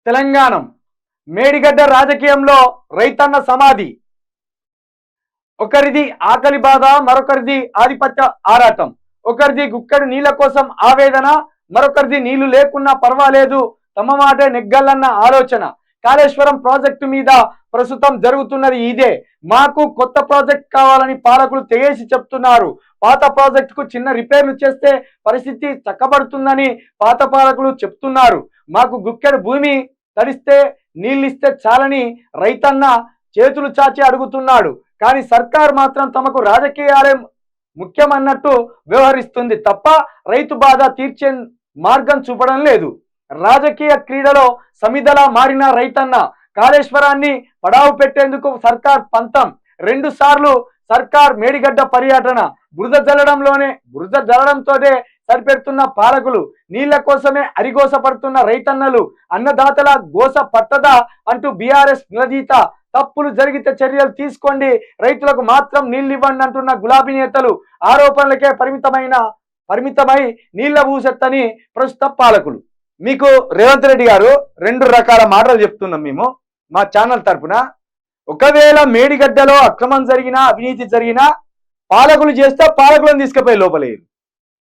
తెలంగాణ మేడిగడ్డ రాజకీయంలో రైతన్న సమాధి. ఒకరిది ఆకలి బాధ, మరొకరిది ఆధిపత్య ఆరాటం. ఒకరిది గుక్కడి నీళ్ల కోసం ఆవేదన, మరొకరిది నీళ్లు లేకున్నా పర్వాలేదు తమ మాటే నెగ్గల్లన్న ఆలోచన. కాళేశ్వరం ప్రాజెక్టు మీద ప్రస్తుతం జరుగుతున్నది ఇదే. మాకు కొత్త ప్రాజెక్ట్ కావాలని పాలకులు తెగేసి చెప్తున్నారు. పాత ప్రాజెక్టుకు చిన్న రిపేర్లు చేస్తే పరిస్థితి చక్కబడుతుందని పాత పాలకులు చెప్తున్నారు. మాకు గుక్కెడు భూమి తడిస్తే నీళ్ళిస్తే చాలని రైతన్న చేతులు చాచి అడుగుతున్నాడు. కానీ సర్కార్ మాత్రం తమకు రాజకీయాలే ముఖ్యమన్నట్టు వ్యవహరిస్తుంది తప్ప రైతు బాధ తీర్చే మార్గం చూపడం లేదు. రాజకీయ క్రీడలో సమిధలా మారిన రైతన్న కాళేశ్వరాన్ని పడావు పెట్టేందుకు సర్కార్ పంతం. 2 సార్లు సర్కార్ మేడిగడ్డ పర్యటన. బురద జల్లడంతోనే సరిపెడుతున్న పాలకులు, నీళ్ల కోసమే అరిగోస పడుతున్న రైతన్నలు, అన్నదాతల గోస పట్టదా అంటూ బీఆర్ఎస్ నిలదీత. తప్పులు జరిగితే చర్యలు తీసుకోండి, రైతులకు మాత్రం నీళ్లు ఇవ్వండి అంటున్న గులాబీ నేతలు ఆరోపణలకే పరిమితమై నీళ్ల ఊసెత్తని ప్రస్తుత పాలకులు. మీకు రేవంత్ రెడ్డి గారు 2 రకాల మాటలు చెప్తున్నాం మేము మా ఛానల్ తరఫున. ఒకవేళ మేడిగడ్డలో అక్రమం జరిగినా, అవినీతి జరిగినా పాలకులు చేస్తే పాలకులను తీసుకుపోయి లోపలేరు,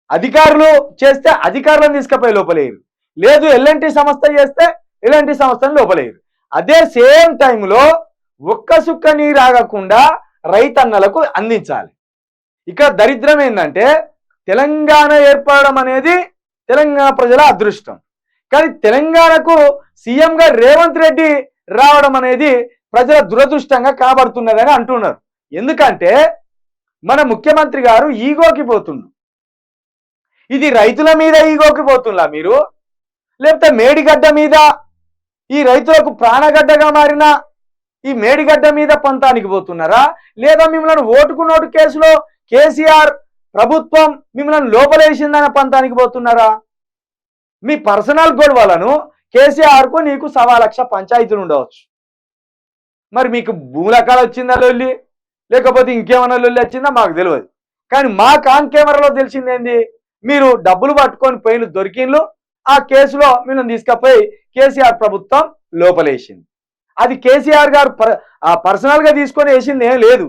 అధికారులు చేస్తే అధికారులను తీసుకుపోయి లోపలేరు, లేదు ఎల్ఎన్టీ సంస్థ చేస్తే ఎల్ఎన్టీ సంస్థను లోపలేరు. అదే సేమ్ టైంలో ఒక్క సుక్క నీరు ఆగకుండా రైతన్నలకు అందించాలి. ఇక్కడ దరిద్రం ఏంటంటే తెలంగాణ ఏర్పడడం అనేది తెలంగాణ ప్రజల అదృష్టం, కానీ తెలంగాణకు సీఎంగా రేవంత్ రెడ్డి రావడం అనేది ప్రజల దురదృష్టంగా కాబడుతున్నదని అంటున్నారు. ఎందుకంటే మన ముఖ్యమంత్రి గారు ఈగోకి పోతుండు. ఇది రైతుల మీద ఈగోకి పోతుందా మీరు, లేకపోతే మేడిగడ్డ మీద, ఈ రైతులకు ప్రాణగడ్డగా మారిన ఈ మేడిగడ్డ మీద పంతానికి పోతున్నారా, లేదా మిమ్మల్ని ఓటుకు నోటు కేసులో కేసీఆర్ ప్రభుత్వం మిమ్మల్ని లోపలేసిందనే పంతానికి పోతున్నారా? మీ పర్సనల్ గొడవలను కేసీఆర్కు నీకు 1.25 లక్ష పంచాయతీలు ఉండవచ్చు. మరి మీకు భూలకాల వచ్చిందా లొల్లి, లేకపోతే ఇంకేమన్నా లొల్లి వచ్చిందా మాకు తెలియదు. కానీ మా కాన్ కెమెరాలో తెలిసిందేంది, మీరు డబ్బులు పట్టుకొని పోయిన దొరికిన్లు, ఆ కేసులో మిమ్మల్ని తీసుకుపోయి కేసీఆర్ ప్రభుత్వం లోపలేసింది. అది కేసీఆర్ గారు పర్సనల్గా తీసుకొని వేసింది ఏం లేదు.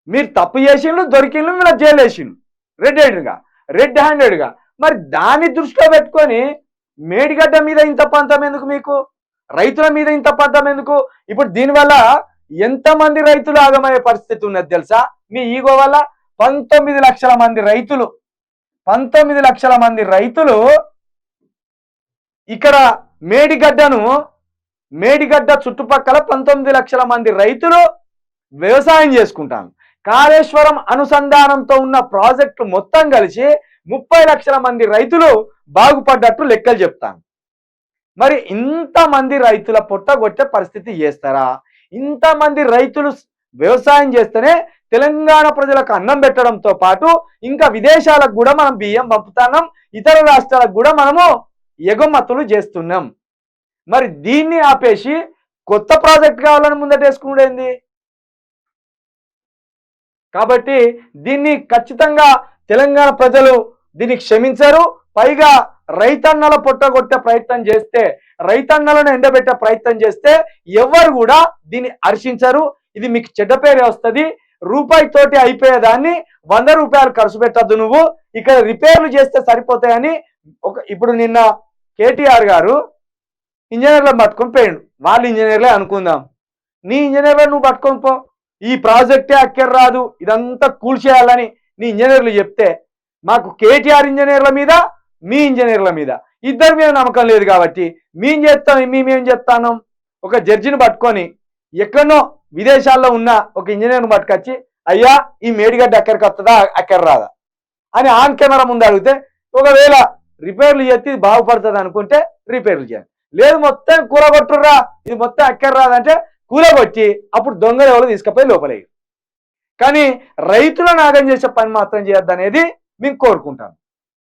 మీరు తప్పు చేసిండ్రు, దొరికిండ్రు, మీరు జైలు వేసిండ్రు రెడ్ హ్యాండెడ్గా. మరి దాన్ని దృష్టిలో పెట్టుకొని మేడిగడ్డ మీద ఇంత పంతం ఎందుకు, మీకు రైతుల మీద ఇంత పంతం ఎందుకు? ఇప్పుడు దీనివల్ల ఎంతమంది రైతులు ఆగమయ్యే పరిస్థితి ఉన్నది తెలుసా? మీ ఈగో వల్ల 19 లక్షల మంది రైతులు ఇక్కడ మేడిగడ్డ చుట్టుపక్కల 19 లక్షల మంది రైతులు వ్యవసాయం చేసుకుంటారు. కాళేశ్వరం అనుసంధానంతో ఉన్న ప్రాజెక్టు మొత్తం కలిసి 30 లక్షల మంది రైతులు బాగుపడ్డట్టు లెక్కలు చెప్తాను. మరి ఇంతమంది రైతుల పొట్టగొట్టే పరిస్థితి చేస్తారా? ఇంతమంది రైతులు వ్యవసాయం చేస్తేనే తెలంగాణ ప్రజలకు అన్నం పెట్టడంతో పాటు ఇంకా విదేశాలకు కూడా మనం బియ్యం పంపుతున్నాం, ఇతర రాష్ట్రాలకు కూడా మనము ఎగుమతులు చేస్తున్నాం. మరి దీన్ని ఆపేసి కొత్త ప్రాజెక్ట్ కావాలని ముందటేసుకునేది. కాబట్టి దీన్ని ఖచ్చితంగా తెలంగాణ ప్రజలు దీన్ని క్షమించరు. పైగా రైతన్నల పొట్టగొట్టే ప్రయత్నం చేస్తే, రైతన్నలను ఎండబెట్టే ప్రయత్నం చేస్తే ఎవరు కూడా దీన్ని హర్షించరు. ఇది మీకు చెడ్డ పేరే వస్తుంది. రూపాయితోటి అయిపోయేదాన్ని 100 రూపాయలు ఖర్చు పెట్టద్దు, నువ్వు ఇక్కడ రిపేర్లు చేస్తే సరిపోతాయని ఇప్పుడు నిన్న కేటీఆర్ గారు ఇంజనీర్లను పట్టుకొని పోయిండు. వాళ్ళు ఇంజనీర్లే అనుకుందాం, నీ ఇంజనీర్లను నువ్వు పట్టుకొని పో, ఈ ప్రాజెక్టే అక్కర్ రాదు, ఇదంతా కూల్చేయాలని నీ ఇంజనీర్లు చెప్తే మాకు కేటీఆర్ ఇంజనీర్ల మీద మీ ఇంజనీర్ల మీద ఇద్దరి మీద నమ్మకం లేదు. కాబట్టి మేమేం చెప్తాను, ఒక జడ్జిని పట్టుకొని ఎక్కడనో విదేశాల్లో ఉన్న ఒక ఇంజనీర్ను పట్టుకొచ్చి, అయ్యా ఈ మేడిగడ్డ ఎక్కడికి వస్తుందా అక్కడ రాదా అని ఆన్ కెమెరా ముందు అడిగితే, ఒకవేళ రిపేర్లు చేస్తే బాగుపడుతుంది అనుకుంటే రిపేర్లు చేయాలి, లేదు మొత్తం కూలగొట్టుర్రా ఇది మొత్తం ఎక్కడ రాదంటే కూలగొట్టి అప్పుడు దొంగలు ఎవరు తీసుకుపోయి లోపలేరు. కానీ రైతులను నాగం చేసే పని మాత్రం చేయొద్దనేది మేము కోరుకుంటాం.